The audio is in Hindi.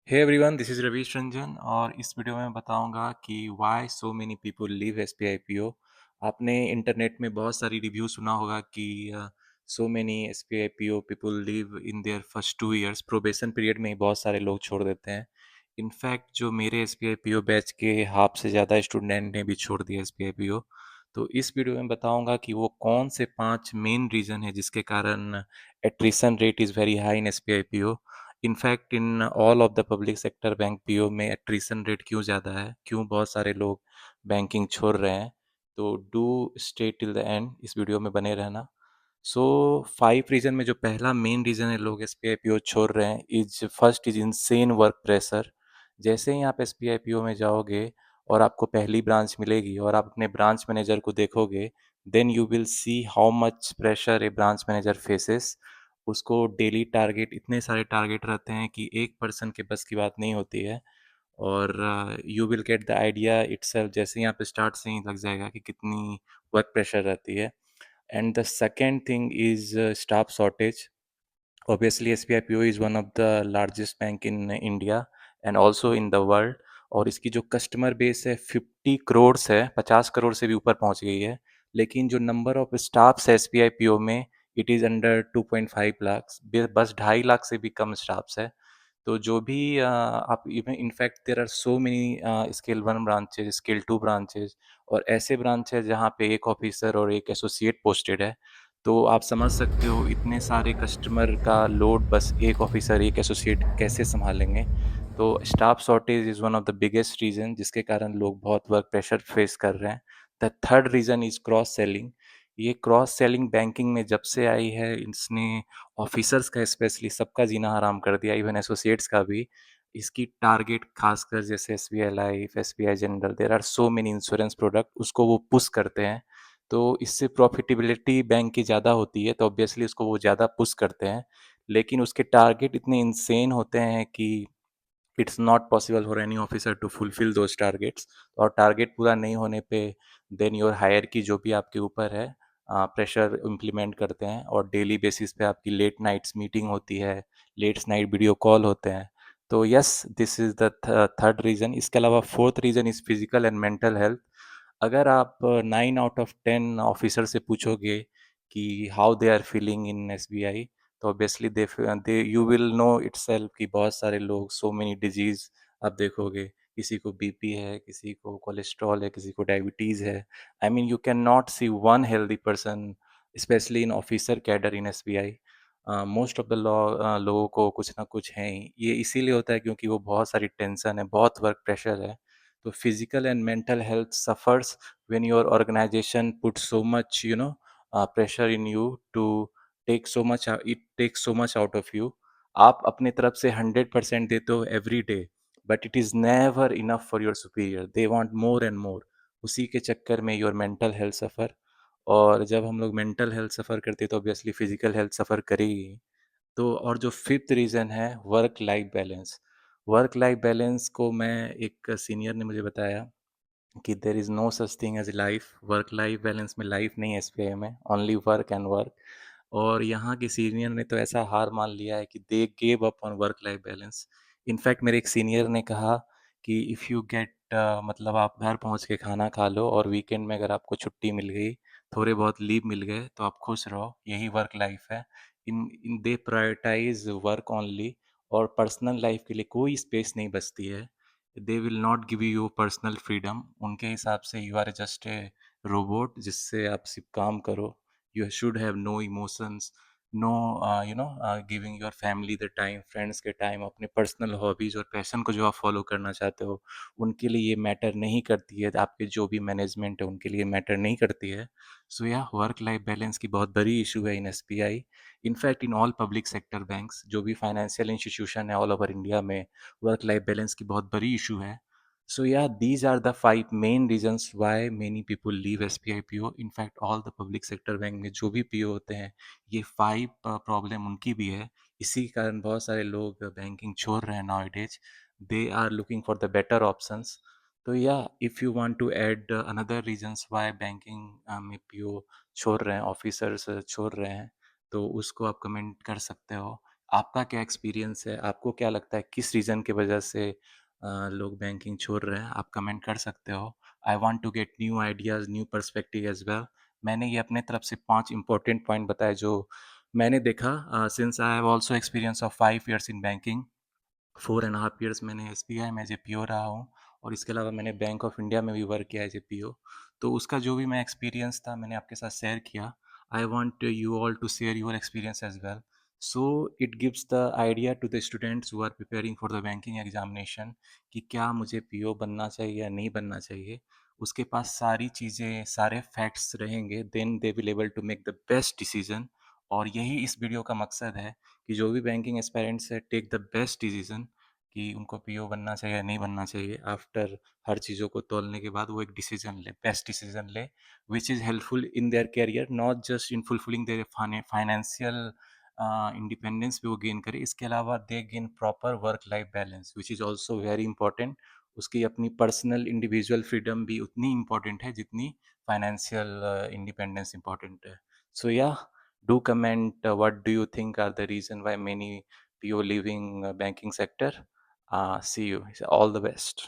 Hey everyone, this is Ravish Ranjan और इस वीडियो में मैं बताऊंगा कि why so many people leave SBI PO. आपने इंटरनेट में बहुत सारी रिव्यू सुना होगा कि so many SBI PO people leave in their first 2 years. Probation period में ही बहुत सारे लोग छोड़ देते हैं। इनफैक्ट जो मेरे एसबीआई पीओ बैच के हाफ से ज़्यादा स्टूडेंट ने भी छोड़ दिया एसबीआई पीओ। तो इस वीडियो में बताऊंगा कि वो कौन से 5 मेन रीज़न है जिसके कारण attrition rate is very high in SBI PO. In fact in all of the public sector bank PO में एट्रिशन रेट क्यों ज़्यादा है, क्यों बहुत सारे लोग बैंकिंग छोड़ रहे हैं। तो do stay till the end, इस वीडियो में बने रहना। सो 5 रीज़न में जो पहला मेन रीज़न है लोग S P I P O छोड़ रहे हैं, is first is insane work pressure. जैसे ही आप S P I P O में जाओगे और आपको पहली ब्रांच मिलेगी और आप अपने ब्रांच मैनेजर को देखोगे, then you will see how much pressure a branch manager faces. उसको डेली टारगेट, इतने सारे टारगेट रहते हैं कि एक पर्सन के बस की बात नहीं होती है। और you will get the idea itself, जैसे ही आप स्टार्ट से ही लग जाएगा कि कितनी वर्क प्रेशर रहती है। And the second thing is staff shortage. Obviously, SBI PO is one of the largest bank in India and also in the world। और इसकी जो कस्टमर बेस है 50 करोड़ है, 50 करोड़ से भी ऊपर पहुंच गई है। लेकिन जो नंबर ऑफ स्टाफ्स है SBI PO में, इट इज़ अंडर 2.5 लाख। बस 2.5 लाख से भी कम स्टाफ्स है। तो जो भी आप even in fact there are so many scale 1 branches, scale 2 branches, और ऐसे ब्रांच है जहाँ पे एक ऑफिसर और एक एसोसिएट पोस्टेड है। तो आप समझ सकते हो इतने सारे कस्टमर का लोड बस एक ऑफिसर, एक एसोसिएट कैसे सँभालेंगे। तो staff shortage is one of the biggest reason जिसके कारण लोग बहुत वर्क प्रेशर फेस कर रहे हैं। The third reason is cross selling. ये क्रॉस सेलिंग बैंकिंग में जब से आई है, इसने ऑफिसर्स का स्पेशली सबका जीना हराम कर दिया, इवन एसोसिएट्स का भी। इसकी टारगेट खासकर जैसे SBI life, SBI general, there are so many insurance product, उसको वो पुश करते हैं। तो इससे प्रॉफिटेबिलिटी बैंक की ज़्यादा होती है, तो ऑब्वियसली उसको वो ज़्यादा पुश करते हैं। लेकिन उसके टारगेट इतने इंसेन होते हैं कि it's not possible for any officer to fulfil those targets. और टारगेट पूरा नहीं होने पे देन योर हायर की जो भी आपके ऊपर है प्रेशर इम्प्लीमेंट करते हैं, और डेली बेसिस पे आपकी लेट नाइट्स मीटिंग होती है, लेट नाइट वीडियो कॉल होते हैं। तो yes, this is the third reason. इसके अलावा fourth reason is physical and mental health. अगर आप 9 आउट ऑफ 10 ऑफिसर से पूछोगे कि how they are feeling in S B I, तो obviously they you will know itself कि बहुत सारे लोग, सो मेनी डिजीज आप देखोगे। किसी को बीपी है, किसी को कोलेस्ट्रॉल है, किसी को डायबिटीज़ है। I mean you can not see one healthy person, specially in officer cadre in S B I. Most of the लोगों को कुछ ना कुछ है ही। ये इसीलिए होता है क्योंकि वो बहुत सारी टेंशन है, बहुत वर्क प्रेशर है। तो physical and mental health suffers when your organization puts so much, pressure in you to take so much, it takes so much out of you। आप अपने तरफ से 100% देते हो every day, but it is never enough for your superior, they want more and more. उसी के चक्कर में योर मेंटल हेल्थ सफ़र। और जब हम लोग मेंटल हेल्थ सफ़र करते हैं तो ऑब्वियसली फिजिकल हेल्थ सफ़र करेगी। तो और जो फिफ्थ रीज़न है, work life balance. Work life balance को मैं, एक सीनियर ने मुझे बताया कि there is no such thing as life. Work life balance में लाइफ नहीं है एसबीआई में, ओनली वर्क एंड वर्क। और यहाँ के सीनियर ने तो ऐसा हार मान लिया है कि they gave up on work life balance. In fact मेरे एक सीनियर ने कहा कि इफ़ यू गेट, मतलब आप घर पहुँच के खाना खा लो और वीकेंड में अगर आपको छुट्टी मिल गई, थोड़े बहुत लीव मिल गए, तो आप खुश रहो, यही वर्क लाइफ है। In in they prioritise work only, और पर्सनल लाइफ के लिए कोई स्पेस नहीं बचती है। They will not give you personal freedom. उनके हिसाब से you are just a robot जिससे आप सिर्फ काम करो। You should have no emotions, no giving your family the time, friends के टाइम, अपने पर्सनल हॉबीज़ और पैशन को जो आप फॉलो करना चाहते हो, उनके लिए ये मैटर नहीं करती है। आपके जो भी मैनेजमेंट है उनके लिए मैटर नहीं करती है। सो या वर्क लाइफ बैलेंस की बहुत बड़ी इशू है in S P I. In fact in all public sector banks, जो भी फाइनेंशियल इंस्टीट्यूशन है ऑल ओवर इंडिया में, वर्क लाइफ बैलेंस की बहुत बड़ी इशू है। So yeah, these are the 5 main reasons why many people leave SBI PO। In fact, all the public sector bank में जो भी PO होते हैं, ये 5 प्रॉब्लम उनकी भी है। इसी के कारण बहुत सारे लोग बैंकिंग छोड़ रहे हैं nowadays। They are looking for the better options। तो या, if you want to add another reasons why banking में PO छोड़ रहे हैं, ऑफिसर्स छोड़ रहे हैं, तो उसको आप कमेंट कर सकते हो। आपका क्या एक्सपीरियंस है? आपको क्या लगता है किस रीज़न की वजह से लोग बैंकिंग छोड़ रहे हैं? आप कमेंट कर सकते हो। I want to get new ideas, new perspective as well. मैंने ये अपने तरफ से 5 इम्पोर्टेंट पॉइंट बताए जो मैंने देखा since I have also experience of 5 years in banking. 4.5 years मैंने एसबीआई में एज ए पीओ रहा हूँ और इसके अलावा मैंने बैंक ऑफ इंडिया में भी वर्क किया एज ए पीओ। तो उसका जो भी मैं एक्सपीरियंस था मैंने आपके साथ शेयर किया। I want you all to share your experience as well, so it gives the idea to the students who are preparing for the banking examination कि क्या मुझे पीओ बनना चाहिए या नहीं बनना चाहिए। उसके पास सारी चीज़ें, सारे फैक्ट्स रहेंगे, then they will able to make the best decision. और यही इस वीडियो का मकसद है कि जो भी बैंकिंग एस्पायरेंट्स है टेक द बेस्ट डिसीजन कि उनको पीओ बनना चाहिए या नहीं बनना चाहिए। आफ्टर हर चीज़ों को तौलने के बाद वो एक डिसीजन ले, बेस्ट डिसीजन ले, which is helpful in their career, not just in fulfilling their financial independence भी वो गेन करे, इसके अलावा they gain proper work life balance which is also very important. उसकी अपनी पर्सनल इंडिविजुअल फ्रीडम भी उतनी इंपॉर्टेंट है जितनी फाइनेंशियल इंडिपेंडेंस इंपॉर्टेंट है। सो या, do comment what do you think are the reason why many people leaving banking sector. See you, all the best.